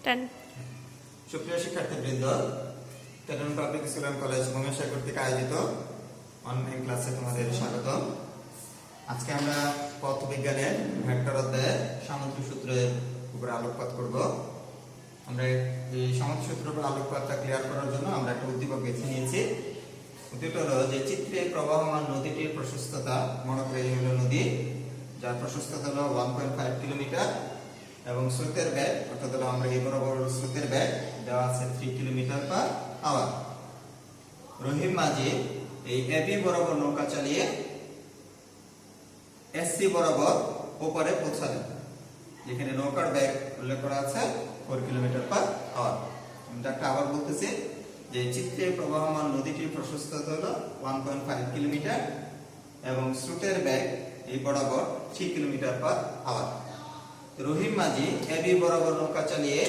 10 সুপ্রিয় শিক্ষার্থীবৃন্দ, তেরন public school and college মহেশা কর্তৃক আয়োজিত অনলাইন ক্লাসে তোমাদের স্বাগতম। আজকে আমরা পদার্থবিজ্ঞানের ভেক্টর অধ্যায়ের সামুদ্রিক সূত্রের উপর আলোকপাত করব। আমরা এই সামুদ্রিক সূত্রের উপর আলোকপাতটা ক্লিয়ার করার জন্য আমরা একটা উদ্দীপক বেছে নিয়েছি। উদ্দীপকটা হলো যে চিত্রে প্রবাহমান নদীটির প্রশস্ততা, মনে করে এই হলো নদী, যার প্রশস্ততা হলো 1.5 কিলোমিটার এবং স্রোতের বেগ অর্থাৎ হলো আমরা এই বরাবর স্রোতের বেগ দেওয়া আছে 3 কিলোমিটার পার আওয়ার। রহিম মাঝি এই এবি বরাবর নৌকা চালিয়ে এসসি বরাবর ওপারে পৌঁছালেন, যেখানে নৌকার বেগ উল্লেখ করা আছে 4 কিলোমিটার পার আওয়ার। আমি একটা আবার বলতেছি যে চিত্রে প্রবাহমান নদীটির প্রশস্ততা হলো 1.5 কিলোমিটার এবং স্রোতের বেগ এই বরাবর 3 কিলোমিটার পার আওয়ার। রহিম মাঝি এবি বরাবর নৌকা চালিয়ে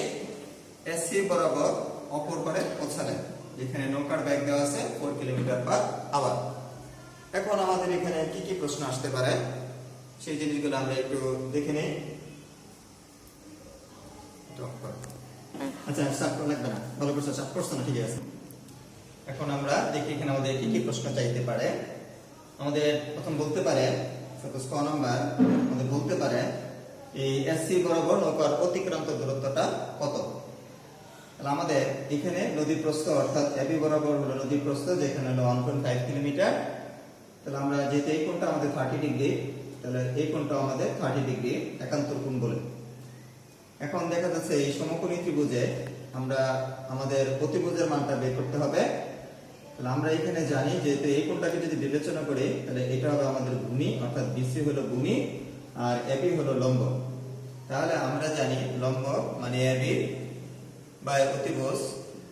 এসসি বরাবর অপর পারে পৌঁছালেন, যেখানে নৌকার বেগ দেওয়া আছে 4 কিলোমিটার পার আওয়ার। এখন আমাদের এখানে কি কি প্রশ্ন আসতে পারে সেই জিনিসগুলো আমরা একটু দেখে নেই। আচ্ছা, চাপ লাগবে না, ভালো করছো, চাপ করছো না, ঠিক আছে। এখন আমরা দেখি এখানে আমাদের কি কি প্রশ্ন চাইতে পারে। আমাদের প্রথম বলতে পারে, সাপোজ ক নাম্বার আমাদের বলতে পারে এই এসসি বরাবর নৌকার অতিক্রান্ত দূরত্বটা কত। তাহলে আমাদের এখানে নদীর প্রস্থ অর্থাৎ এবি বরাবর হলো নদীর প্রস্থ, যেখানে হলো 1.5 কিলোমিটার। তাহলে আমরা যেহেতু এই কোণটা আমাদের 30 ডিগ্রি, তাহলে এই কোণটা আমাদের 30 ডিগ্রি একান্তর কোণ বলে। এখন দেখা যাচ্ছে এই সমকোণী ত্রিভুজে আমরা আমাদের অতিভুজের মানটা বের করতে হবে। তাহলে আমরা এখানে জানি যেহেতু এই কোণটাকে যদি বিবেচনা করি, তাহলে এটা হবে আমাদের ভূমি, অর্থাৎ বিসি হলো ভূমি আর এবি হলো লম্ব। তাহলে আমরা জানি লম্ব মানে এবি বাই অতিভুজ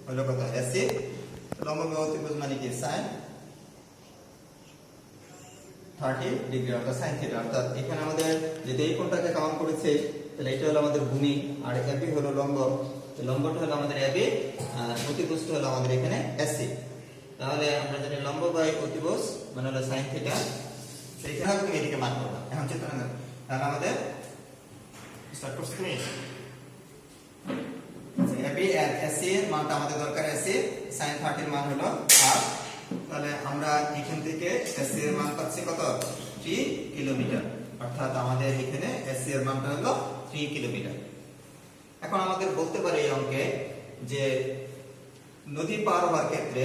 হলো কত, এসি। লম্ব বাই অতিভুজ মানে কি, sin 30 ডিগ্রি অর্থাৎ sin থিটা। অর্থাৎ এখানে আমাদের যদি এই কোণটাকে কাউন্ট করেছে, তাহলে এটা হলো আমাদের ভূমি আর এবি হলো লম্ব। লম্বটা হলো আমাদের এবি আর অতিভুজটা হলো আমাদের এখানে এসি। তাহলে আমরা জানি লম্ব বাই অতিভুজ মানে হলো sin থিটা। সেইখানে তুমি এদিকে মান করবে। এখন চিন্তা না, তাহলে আমাদের স্টার্ট করছি তুমি এবি আর এসি এর মানটা আমাদের দরকার। এসি sin 30 এর মান হলো হাফ। তাহলে আমরা এখান থেকে এসি এর মান পাচ্ছি কত, 3 কিলোমিটার। অর্থাৎ আমাদের এখানে এসি এর মানটা হলো 3 কিলোমিটার। এখন আমাদের বলতে পারে এই অঙ্কে যে নদী পার হওয়ার ক্ষেত্রে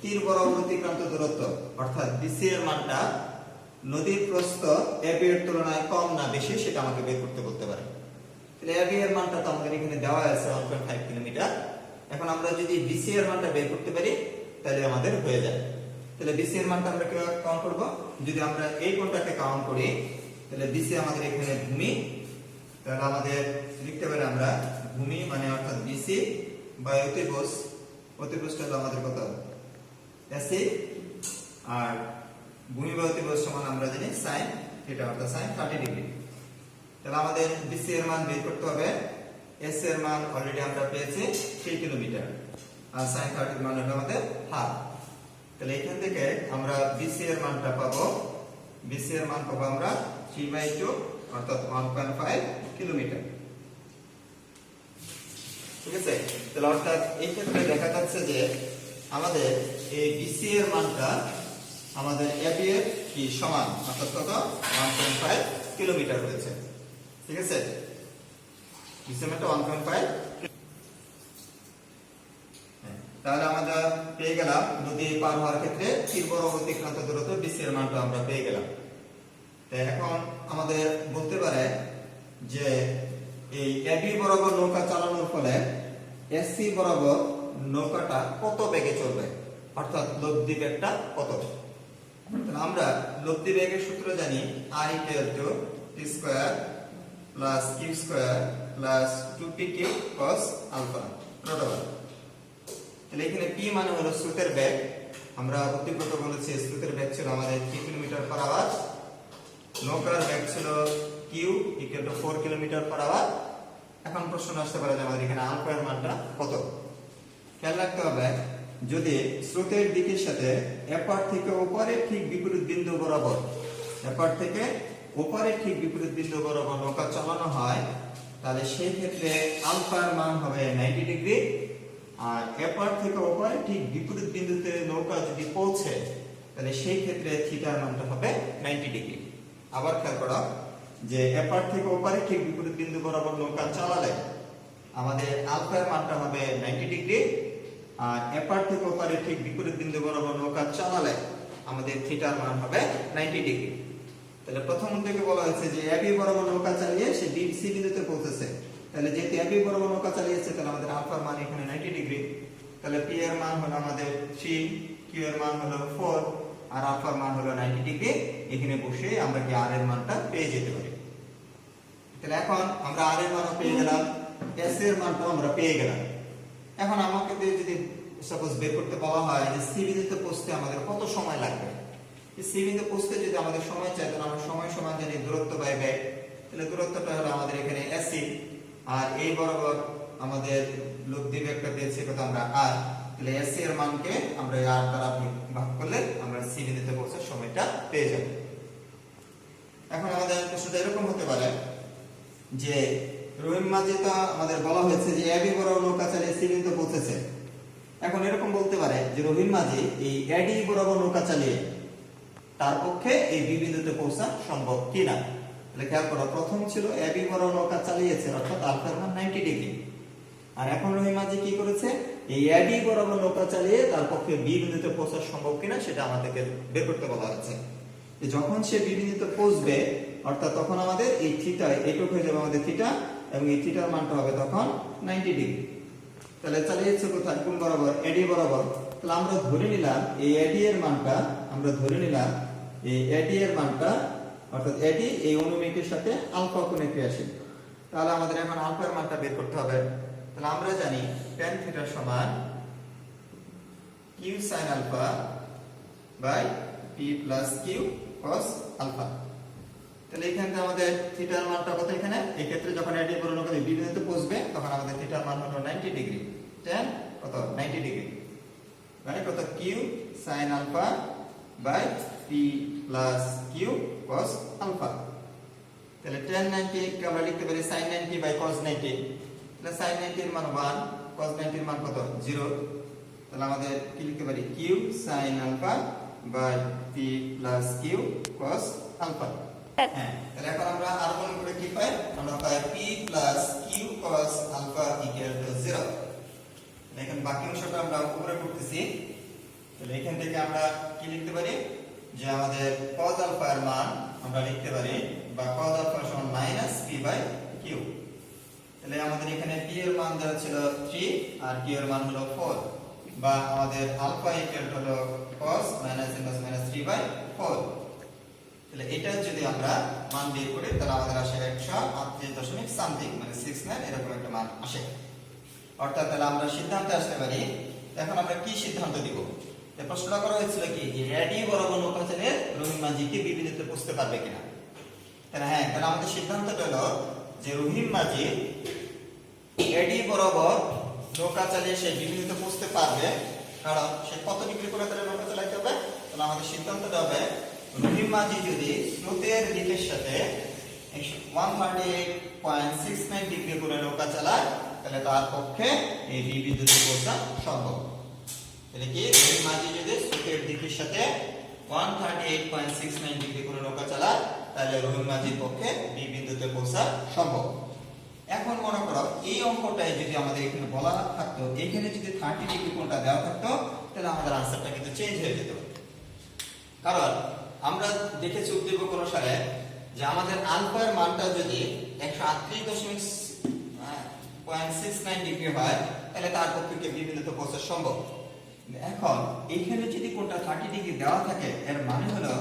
তীর বরাবর অতিক্রান্ত দূরত্ব অর্থাৎ বিসি এর মানটা নদীর প্রস্থ এবি এর তুলনায় কম না বেশি সেটা আমাকে বের করতে বলতে পারে। তাহলে এবি এর মানটা তো আমাদের এখানে দেওয়া আছে 1.5 কিলোমিটার। এখন আমরা যদি বিসি এর মানটা বের করতে পারি তাহলে আমাদের হয়ে যায়। তাহলে বিসি এর মানটা আমরা কিভাবে কাউন্ট করব, যদি আমরা এই কোণটাকে কাউন্ট করি তাহলে বিসি আমাদের এখানে ভূমি। তাহলে আমাদের লিখতে পারি আমরা ভূমি মানে অর্থাৎ বিসি বাই অতিভুজ, অতিভুজটা হলো আমাদের কত, এসি, আর ভূমি বাই অতিভুজ সমান আমরা জানি sin থিটা অর্থাৎ sin 30 ডিগ্রি। তাহলে আমাদের বিসি এর মান বের করতে হবে। এস এর মান অলরেডি আমরা পেয়েছি 3 কিলোমিটার আর sin 30 এর মান হলো আমাদের হাফ। তাহলে এখান থেকে আমরা বিসি এর মানটা পাবো। বিসি এর মান পাবো আমরা 3/2 অর্থাৎ 1.5 কিলোমিটার। ঠিক আছে। তাহলে অর্থাৎ এই ক্ষেত্রে দেখা যাচ্ছে যে আমাদের এই বিসি এর মানটা আমাদের এবি এর কি সমান, অর্থাৎ কত, 1.5 কিলোমিটার হয়েছে। ঠিক আছে, বিসি এর মানটা 1.5। তাহলে আমরা পেয়ে গেলাম নদী পার হওয়ার ক্ষেত্রে তীর বরাবর অতিক্রান্ত দূরত্ব বিসি এর মানটা আমরা পেয়ে গেলাম। এখন আমাদের বলতে পারে যে এই এবি বরাবর নৌকা চালানোর ফলে এসসি বরাবর নৌকাটা কত বেগে চলবে, অর্থাৎ লব্ধি বেগটা কত। তাহলে আমরা লব্ধি বেগের সূত্র জানি I = t square plus q square plus 2pq cos alpha রোটাভার। তাহলে এখানে p মানে হলো স্রোতের বেগ। আমরা অতিক্রান্ত বলেছি স্রোতের বেগ ছিল আমাদের 3 কিলোমিটার পার আওয়ার। নৌকার বেগ ছিল q = 4 কিলোমিটার পার আওয়ার। এখন প্রশ্ন আসতে পারে যে আমাদের এখানে আলফা এর মানটা কত। খেয়াল রাখতে হবে যদি স্রোতের দিকের সাথে এপার থেকে ওপারে ঠিক বিপরীত বিন্দু বরাবর, এপার থেকে ওপারে ঠিক বিপরীত বিন্দু বরাবর নৌকা চালানো হয়, তাহলে সেই ক্ষেত্রে আলফার মান হবে 90 ডিগ্রি, আর এপার থেকে ওপারে ঠিক বিপরীত বিন্দুতে নৌকা যদি পৌঁছে তাহলে সেই ক্ষেত্রে থিটার মানটা হবে 90 ডিগ্রি। আবার খেয়াল করো যে এপার থেকে ওপারে ঠিক বিপরীত বিন্দু বরাবর নৌকা চালালে আমাদের আলফার মানটা হবে 90 ডিগ্রি, আর এপার থেকে ওপারে ঠিক বিপরীত বিন্দু বরাবর নৌকা চালালে আমাদের থিটার মান হবে 90 ডিগ্রি। তাহলে প্রথম থেকে বলা হয়েছে যে এবি বরাবর নৌকা চালিয়ে সে সি বিন্দুতে পৌঁছেছে, তাহলে যেহেতু এবি বরাবর নৌকা চালিয়েছে তাহলে আমাদের আলফার মান এখানে 90 ডিগ্রি। তাহলে পি এর মান হলো আমাদের 3, কিউ এর মান হলো 4, আর আলফার মান হলো 90 ডিগ্রি। এখানে বসে আমরা কি আর এর মানটা পেয়ে যেতে পারি। তাহলে এখন আমরা আর এর মানও পেয়ে গেলাম, এস এর মানটাও আমরা পেয়ে গেলাম। এখন আমাকে যদি সাপোজ বের করতে বলা হয় যে সি বিন্দুতে পৌঁছতে আমাদের কত সময় লাগবে, সি বিন্দুতে পৌঁছতে যদি আমাদের সময় চাই তাহলে আমরা সময় সমান জানি দূরত্ব বাই ব্যাগ। তাহলে দূরত্বটা হলো আমাদের এখানে এসি, আর এই বরাবর আমাদের লব্ধি ব্যাগটা পেয়েছি কত আমরা আর। তাহলে এসি এর মানকে আমরা আর দ্বারা ভাগ করলে আমরা সি বিন্দুতে পৌঁছার সময়টা পেয়ে যাব। এখন আমাদের প্রশ্নটা এরকম হতে পারে যে রহিম মাঝি তো আমাদের বলা হয়েছে যে এবি বরাবর নৌকা চালিয়ে সি বিন্দুতে পৌঁছেছে। এখন এরকম বলতে পারে যে রহিম মাঝি এই এডি বরাবর নৌকা চালিয়ে তার পক্ষে এই বি বিন্দুতে পৌঁছা সম্ভব কিনা। তাহলে খেয়াল করো, প্রথম ছিল এবি বরাবর নৌকা চালিয়েছে অর্থাৎ আলফার মান 90 ডিগ্রি, আর এখন রহিম মাঝি কি করেছে এই এডি বরাবর নৌকা চালিয়ে তার পক্ষে বি বিন্দুতে পৌঁছা সম্ভব কিনা সেটা আমাদেরকে বের করতে বলা হয়েছে। যখন সে বি বিন্দুতে পৌঁছবে অর্থাৎ তখন আমাদের এই থিটা এইটুকু হয়ে যাবে আমাদের থিটা, এবং এই থিটার মানটা হবে তখন 90 ডিগ্রি। তাহলে চালিয়েছে কোথায়, কোন বরাবর, এডি বরাবর। তাহলে আমরা ধরে নিলাম এই এডি এর মানটা, আমরা ধরে নিলাম এই এডি এর মানটা অর্থাৎ এডি এই অনুমিকের সাথে আলফা কোণে ক্রিয়াশীল। তাহলে আমাদের এখন আলফার মানটা বের করতে হবে। তাহলে আমরা জানি tan থিটা সমান q sin alpha by p plus q cos alpha. তাহলে এখানে আমাদের থিটার মানটা কত, এখানে এই ক্ষেত্রে যখন এডি বরাবর বি বিন্দুতে পৌঁছবে তখন আমাদের থিটার মান হলো 90 ডিগ্রি, tan কত 90 ডিগ্রি মানে কত q sin alpha by p plus q cos alpha. তাহলে tan 90 কে আমরা লিখতে পারি sin 90 বাই cos 90। তাহলে sin 90 এর মান 1, cos 90 এর মান কত 0। তাহলে আমাদের কি লিখতে পারি q sin alpha by p plus q cos alpha. হ্যাঁ, তাহলে এখন আমরা আর কোন করে কি পাই, আমরা পাই p plus q cos alpha equal to 0। এখন বাকি অংশটা আমরা উপরে করতেছি। তাহলে এখান থেকে আমরা কি লিখতে পারি যে আমাদের cos আলফা এর মান আমরা লিখতে পারি বা cos আলফা সমান মাইনাস p বাই q। তাহলে আমাদের এখানে p এর মান দেওয়া ছিল 3 আর q এর মান হলো 4, বা আমাদের আলফা ইকুয়াল টু হলো cos minus inverse minus 3 by 4। তাহলে এটা যদি আমরা মান বের করি তাহলে আমাদের আসে 138 সামথিং মানে 69 এরকম একটা মান আসে। অর্থাৎ তাহলে আমরা সিদ্ধান্তে আসতে পারি। এখন আমরা কি সিদ্ধান্ত দিব, এই প্রশ্নটা করা হয়েছিল কি যে এডি বরাবর নৌকা চালিয়ে রহিম মাঝি কি বি বিন্দুতে পৌঁছতে পারবে কিনা। তাহলে হ্যাঁ, তাহলে আমাদের সিদ্ধান্তটা হলো যে রহিম মাঝি এডি বরাবর নৌকা চালিয়ে সে বি বিন্দুতে পৌঁছতে পারবে, কারণ সে কত ডিগ্রি করে তাহলে নৌকা চালাতে হবে। তাহলে আমাদের সিদ্ধান্তটা হবে রহিম মাঝি যদি স্রোতের দিকের সাথে 138.69 ডিগ্রি করে নৌকা চালায় তাহলে তার পক্ষে এই বি বিন্দুতে পৌঁছা সম্ভব। তাহলে কি রহিম মাঝি যদি স্রোতের দিকের সাথে 138.69 ডিগ্রি করে নৌকা চালায় তাহলে রহিম মাঝির পক্ষে বি বিন্দুতে পৌঁছা সম্ভব। এখন মনে করো এই অঙ্কটাই যদি আমাদের এখানে বলা থাকতো, এখানে যদি 30 ডিগ্রি কোণটা দেওয়া থাকতো তাহলে আমাদের আনসারটা কিন্তু চেঞ্জ হয়ে যেত। কারণ আমরা দেখেছি উদ্দীপক অনুসারে যে আমাদের আলফা এর মানটা যদি 138.69 ডিগ্রি হয় তাহলে তার পক্ষে বি বিন্দুতে পৌঁছা সম্ভব। এখন এখানে যদি কোণটা 30 ডিগ্রি দেওয়া থাকে এর মানে হলো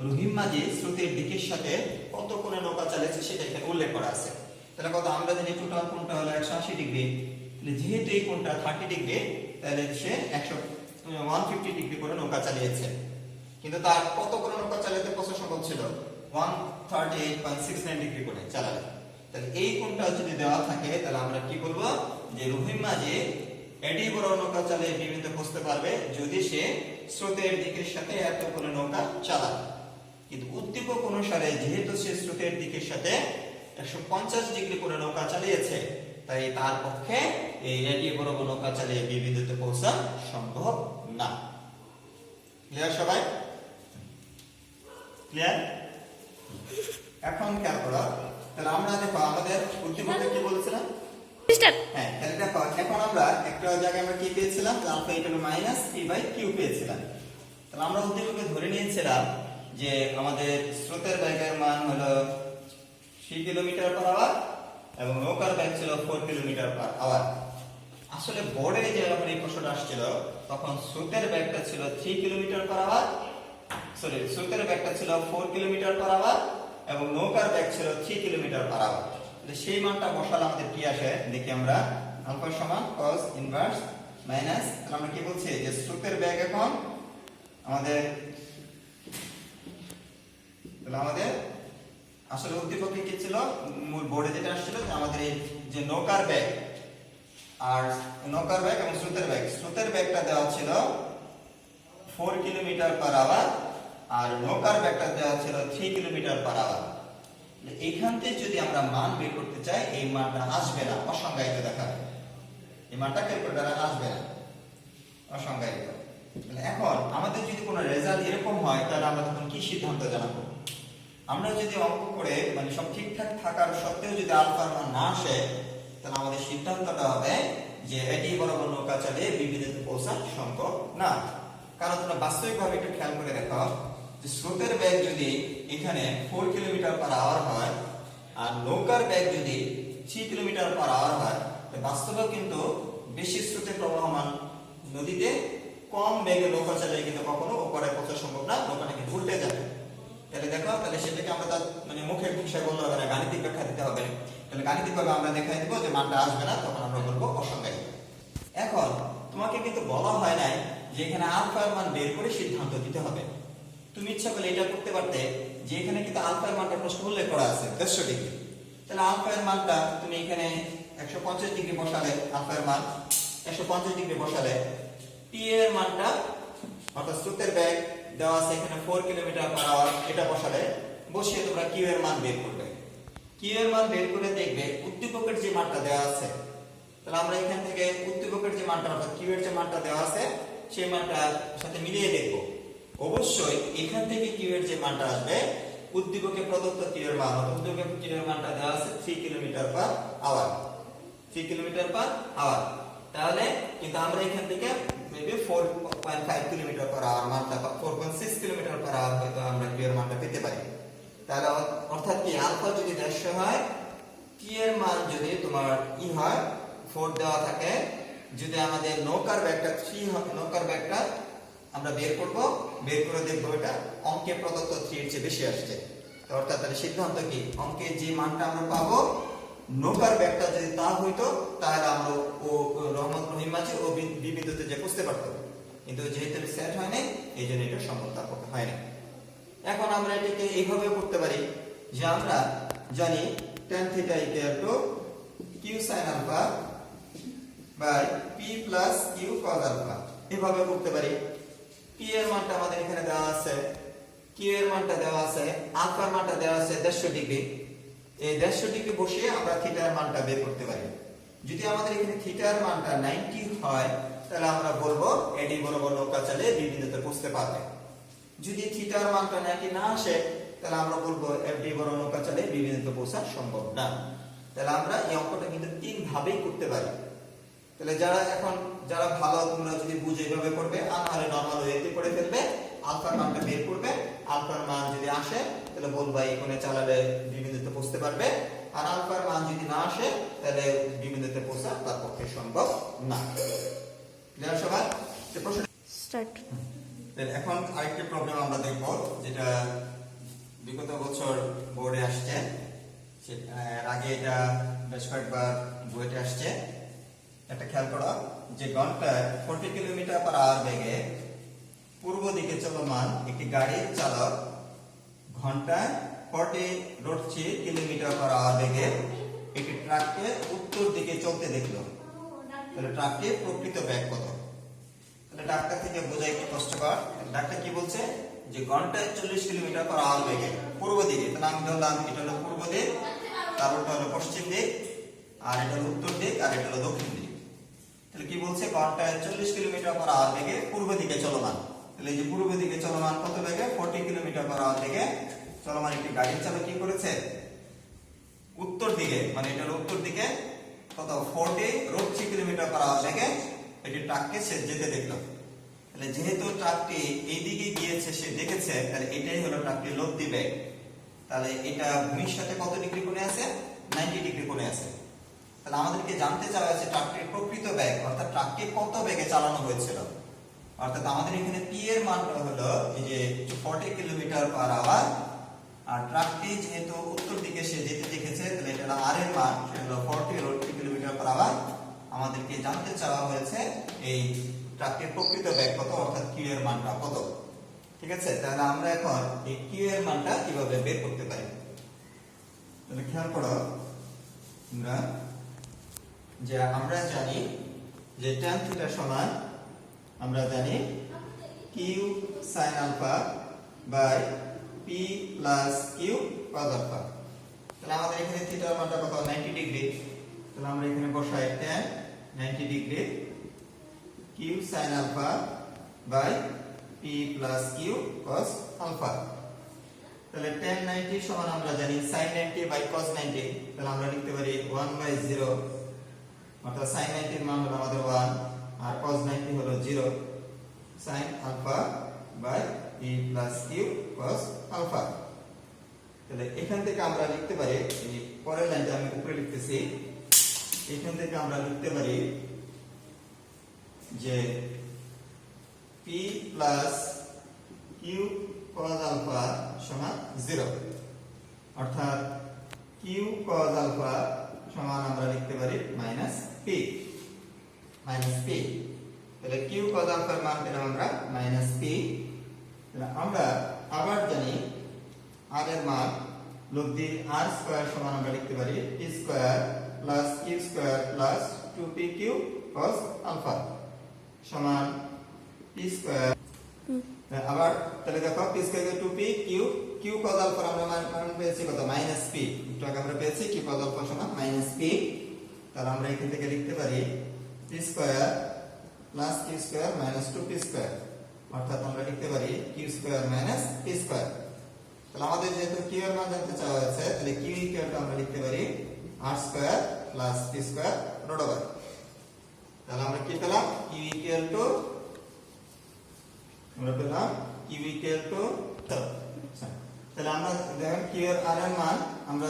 রহিম মাঝি স্রোতের দিকের সাথে কত কোণে নৌকা চালিয়েছে সেটা এখানে উল্লেখ করা আছে। তাহলে কত, আমরা জানি টোটাল কোণটা হলো 180 ডিগ্রি। তাহলে যেহেতু এই কোণটা 30 ডিগ্রি তাহলে সে 150 ডিগ্রি করে নৌকা চালিয়েছে, কিন্তু তার কত করে নৌকা চালাতে পৌঁছা সম্ভব ছিল 138.69 ডিগ্রি করে চালাবে। তাহলে এই কোণটা যদি দেওয়া থাকে তাহলে আমরা কি করব যে রহিম মাঝি এডি বরাবর নৌকা চালিয়ে বি বিন্দুতে পৌঁছতে পারবে যদি সে স্রোতের দিকের সাথে এত করে নৌকা চালায়। কিন্তু উদ্দীপক অনুসারে যেহেতু সে স্রোতের দিকের সাথে 150 ডিগ্রি করে নৌকা চালিয়েছে, তাই তার পক্ষে এই এটি বরাবর নৌকা চালিয়ে বি বিন্দুতে পৌঁছানো সম্ভব না। ক্লিয়ার সবাই? ক্লিয়ার? এখন খেয়াল করো, তাহলে আমরা দেখো আমাদের উদ্দীপকে কি বলেছিলাম? হ্যাঁ, তাহলে দেখো এখন আমরা একটা জায়গায় আমরা কি পেয়েছিলাম? Alpha equal to minus p by q পেয়েছিলাম। তাহলে আমরা উদ্দীপকে ধরে নিয়েছিলাম যে আমাদের স্রোতের বেগের মান হলো 3 কিলোমিটার পার আওয়ার এবং নৌকার বেগ ছিল 4 কিলোমিটার পার আওয়ার। আসলে বোর্ডে যে যখন এই প্রশ্নটা আসছিল তখন স্রোতের বেগটা ছিল 3 কিলোমিটার পার আওয়ার, স্রোতের বেগটা ছিল 4 কিলোমিটার পার আওয়ার এবং নৌকার বেগ ছিল 3 কিলোমিটার পার আওয়ার। তাহলে সেই মানটা বসালে আমাদের কি আসে দেখি আমরা, আলফা সমান cos ইনভার্স মাইনাস, তাহলে আমরা কি বলছি যে স্রোতের বেগ এখন আমাদের, তাহলে আমাদের আসলে উদ্দীপকে কি ছিল, মূল বোর্ডে যেটা আসছিল যে আমাদের এই যে নৌকার বেগ আর নৌকার বেগ এবং স্রোতের বেগটা দেওয়া ছিল 4 কিলোমিটার পার আওয়ার আর নৌকার বেগটা দেওয়া ছিল 3 কিলোমিটার পার আওয়ার। এইখান থেকে যদি আমরা মান বের করতে চাই এই মানটা আসবে না, অসংজ্ঞায়িত দেখাবে, এই মানটা ক্যালকুলেটরে আসবে না, অসংজ্ঞায়িত। এখন আমাদের যদি কোনো রেজাল্ট এরকম হয় তাহলে আমরা তখন কি সিদ্ধান্ত জানাবো? আমরা যদি অঙ্ক করে মানে সব ঠিকঠাক থাকার সত্ত্বেও যদি আলফার মান না আসে তাহলে আমাদের সিদ্ধান্তটা হবে যে এটি বরাবর নৌকা চালিয়ে বি বিন্দুতে পৌঁছানো সম্ভব না। কারণ তোমরা বাস্তবিকভাবে একটু খেয়াল করে দেখো যে স্রোতের বেগ যদি এখানে 4 কিলোমিটার পার আওয়ার হয় আর নৌকার বেগ যদি 3 কিলোমিটার পার আওয়ার হয়, বাস্তবেও কিন্তু বেশি স্রোতে প্রবাহমান নদীতে কম বেগে নৌকা চালিয়ে কিন্তু কখনো ওপারে পৌঁছানো সম্ভব না, নৌকাটা কিন্তু উল্টে যাবে। তাহলে দেখো, তাহলে সেটাকে আমরা তার মানে মুখে ভাষায় বলতে হবে না, গাণিতিক ব্যাখ্যা দিতে হবে। তাহলে গাণিতিকভাবে আমরা দেখাই দিব যে মানটা আসবে না, তখন আমরা বলবো অসংজ্ঞায়িত। এখন তোমাকে কিন্তু বলা হয় নাই যে এখানে আলফার মান বের করে সিদ্ধান্ত দিতে হবে। তুমি ইচ্ছা করলে এটা করতে পারতে যে এখানে কিন্তু আলফার মানটা প্রশ্ন উল্লেখ করা আছে 150 ডিগ্রি, তাহলে আলফার মানটা তুমি এখানে 150 ডিগ্রি বসালে, আলফার মান 150 ডিগ্রি বসালে পি এর মানটা অর্থাৎ স্রোতের বেগ দেওয়া আছে এখানে 4 কিলোমিটার পার আওয়ার, এটা বসালে বসিয়ে তোমরা কিউ এর মান বের করবে। কিউ এর মান বের করে দেখবে উদ্দীপকের যে মানটা দেওয়া আছে, তাহলে আমরা এখান থেকে উদ্দীপকের যে মানটা অর্থাৎ কিউ এর যে মানটা দেওয়া আছে সেই মানটার সাথে মিলিয়ে দেখব। অবশ্যই এখান থেকে কিউ এর যে মানটা আসবে উদ্দীপকে প্রদত্ত কিউ এর মান, অর্থাৎ উদ্দীপকে কিউ এর মানটা দেওয়া আছে 3 kilometre per hour, 3 kilometre per hour. তাহলে কিন্তু আমরা এখান থেকে মেবি 4.5 কিলোমিটার পার আওয়ার মানটা, 4.6 কিলোমিটার পার আওয়ার হয়তো আমরা কিউ এর মানটা পেতে পারি। তাহলে অর্থাৎ কি আলফা যদি 150 হয়, কিউ এর মান যদি তোমার হয় 4 দেওয়া থাকে, যদি আমাদের নৌকার ব্যাগটা 3 হয়, নৌকার ব্যাগটা আমরা বের করব, বের করে দেখব এটা অঙ্কে প্রদত্ত 3 এর চেয়ে বেশি আসছে। তো অর্থাৎ তাহলে সিদ্ধান্ত কি, অঙ্কে যে মানটা আমরা পাবো নৌকার ব্যাগটা যদি তা হইতো তাহলে আমরা ও রহমত রহিম মাঝে ও বি বিন্দুতে যে বুঝতে পারতাম, কিন্তু যেহেতু সেট হয় নাই এই জন্য এটা সম্ভব হয় না। এখন আমরা এটাকে এইভাবে করতে পারি যে আমরা জানি tan θ q sin α by p plus q cos α, এভাবে করতে পারি। p এর মানটা আমাদের এখানে দেওয়া আছে, q এর মানটা দেওয়া আছে, α এর মানটা দেওয়া আছে 150 ডিগ্রি। এই 150 ডিগ্রি বসিয়ে আমরা θ এর মানটা বের করতে পারি। যদি আমাদের এখানে θ এর মানটা 90 হয় তাহলে আমরা বলবো এডি বরাবর নৌকা চালিয়ে বি বিন্দুতে পৌঁছতে পারবে। যদি θ এর মানটা 90 না আসে তাহলে আমরা বলবো এফডি বরাবর নৌকা চালিয়ে বি বিন্দুতে পৌঁছা সম্ভব না। তাহলে আমরা এই অঙ্কটা কিন্তু তিন ভাবেই করতে পারি। তাহলে যারা ভালো তোমরা যদি বুঝে এইভাবে করবে, আর নাহলে নরমাল ওয়েতে করে ফেলবে, আলফার মানটা বের করবে, আলফার মান যদি আসে তাহলে বলবা এই কোণে চালালে বি বিন্দুতে পৌঁছতে পারবে, আর আলফার মান যদি না আসে তাহলে বি বিন্দুতে পৌঁছা তার পক্ষে সম্ভব না। ক্লিয়ার সবাই? প্রশ্ন স্টার্ট। এখন আরেকটা প্রবলেম আমরা দেখব যেটা বিগত বছর বোর্ডে আসছে, আগে এটা বেশ কয়েকবার বইতে আসছে। একটা খেয়াল করো যে ঘন্টায় 40 কিলোমিটার পার আওয়ার বেগে পূর্ব দিকে চলমান একটি গাড়ির চালক ঘন্টায় 40 কিলোমিটার পার আওয়ার বেগে একটি ট্রাককে উত্তর দিকে চলতে দেখলো। তাহলে ট্রাকটির প্রকৃত বেগ কত? তাহলে ডাক্তার থেকে বোঝাই কি কষ্টকর। ডাক্তার কি বলছে যে ঘন্টায় 40 কিলোমিটার পার আওয়ার বেগে পূর্ব দিকে, তাহলে আমি ধরলাম এটা হলো পূর্ব দিক, তার উল্টা হলো পশ্চিম দিক, আর এটা হলো উত্তর দিক, আর এটা হলো দক্ষিণ দিক। তাহলে কি বলছে, ঘন্টায় 40 কিলোমিটার পার আওয়ার বেগে পূর্ব দিকে চলমান। তাহলে এই যে পূর্ব দিকে চলমান কত বেগে, 40 কিলোমিটার পার আওয়ার বেগে চলমান একটি গাড়ির চালক কি করেছে, উত্তর দিকে, মানে এটা হলো উত্তর দিকে কত 40 কিলোমিটার পার আওয়ার বেগে এটি ট্রাককে সে যেতে দেখলো। তাহলে যেহেতু ট্রাকটি এই দিকে গিয়েছে, সে দেখেছে, তাহলে এটাই হলো ট্রাকটির লব্ধি বেগ। তাহলে এটা ভূমির সাথে কত ডিগ্রি কোণে আছে, 90 ডিগ্রি কোণে আছে। তাহলে আমাদেরকে জানতে চাওয়া হয়েছে ট্রাকটির প্রকৃত বেগ, অর্থাৎ ট্রাকটি কত বেগে চালানো হয়েছিল। অর্থাৎ আমাদের এখানে পি এর মানটা হলো এই যে 40 কিলোমিটার পার আওয়ার, আর ট্রাকটি যেহেতু উত্তর দিকে সে যেতে দেখেছে, তাহলে এটা আর এর মান সেটা হলো 40 কিলোমিটার পার আওয়ার। আমাদেরকে জানতে চাওয়া হয়েছে এই ট্রাকের প্রকৃত বেগ কত, অর্থাৎ কিউ এর মানটা কত। ঠিক আছে, তাহলে আমরা এখন এই কিউ এর মানটা কিভাবে বের করতে পারি। তাহলে খেয়াল করো আমরা যে আমরা জানি যে tan থিটা সমান আমরা জানি q sin alpha by p plus q cos alpha. তাহলে আমাদের এখানে থিটার মানটা কত, 90 ডিগ্রি। তাহলে আমরা এখানে বসাই tan 90 degree q sin alpha by p plus q cos alpha. তাহলে tan 90 সমান আমরা জানি sin 90 বাই cos 90। তাহলে আমরা লিখতে পারি 1/0, অর্থাৎ sin 90 এর মান হলো আমাদের 1 আর cos 90 হলো 0, sin alpha by p plus q cos alpha. তাহলে এখান থেকে আমরা লিখতে পারি, এই পরের লাইনটা আমি উপরে লিখতেছি, এখান থেকে আমরা লিখতে পারি যে p plus q cos alpha সমান 0, অর্থাৎ কিউ cos আলফা সমান আমরা লিখতে পারি মাইনাস পি। তাহলে কিউ cos আলফার মান পেলাম আমরা মাইনাস পি। তাহলে আমরা আবার জানি আর এর মান লব্ধি আর স্কয়ার সমান আমরা লিখতে পারি p square plus q square plus 2pq cos alpha সমান পি স্কয়ার। আবার তাহলে দেখো p square 2p q cos alpha আমরা মান পেয়েছি কত, মাইনাস পি। একটু আগে আমরা পেয়েছি কিউ cos আলফা সমান মাইনাস পি। তাহলে আমরা এখান থেকে লিখতে পারি p square plus q square minus 2p square, অর্থাৎ আমরা লিখতে পারি q square minus p square. তাহলে আমাদের যেহেতু কিউ এর মান জানতে চাওয়া হয়েছে, তাহলে কিউ ইকুয়াল টু আমরা লিখতে পারি আর square plus P square root over. তাহলে আমরা কি পেলাম, কিউ ইকুয়াল টু আমরা পেলাম কিউ ইকুয়াল টু, তাহলে আমরা দেখেন কিউ এর আর এর মান আমরা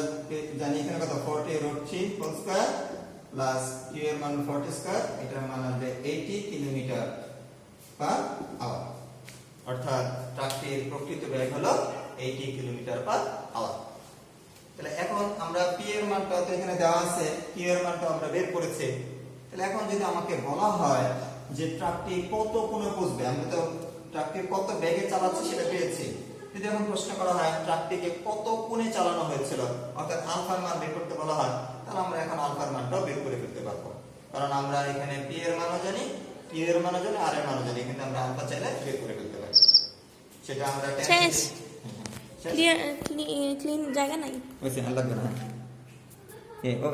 জানি এখানে কত 40√3 হোল স্কয়ার প্লাস কিউ এর মান 40 স্কয়ার, এটার মান আসবে 80 কিলোমিটার পার আওয়ার, অর্থাৎ ট্রাকটির প্রকৃত বেগ হলো 80 কিলোমিটার পার আওয়ার। তাহলে এখন আমরা পি এর মানটা তো এখানে দেওয়া আছে, কিউ এর মানটা আমরা বের করেছি। তাহলে এখন যদি আমাকে বলা হয় যে ট্রাকটি কত কোণে পৌঁছবে, আমরা তো ট্রাকটি কত বেগে চালাচ্ছি সেটা পেয়েছি। যদি এখন প্রশ্ন করা হয় ট্রাকটিকে কত কোণে চালানো হয়েছিল, অর্থাৎ আলফার মান বের করতে বলা হয়, তাহলে আমরা এখন আলফার মানটাও বের করে ফেলতে পারবো। কারণ আমরা এখানে পি এর মানও জানি, কিউ এর মানও জানি, আর এর মানও জানি, কিন্তু আমরা আলফা চাইলে বের করে ফেলতে পারি। সেটা আমরা ক্লিন জায়গা নাই, ওইসে লাগবে না।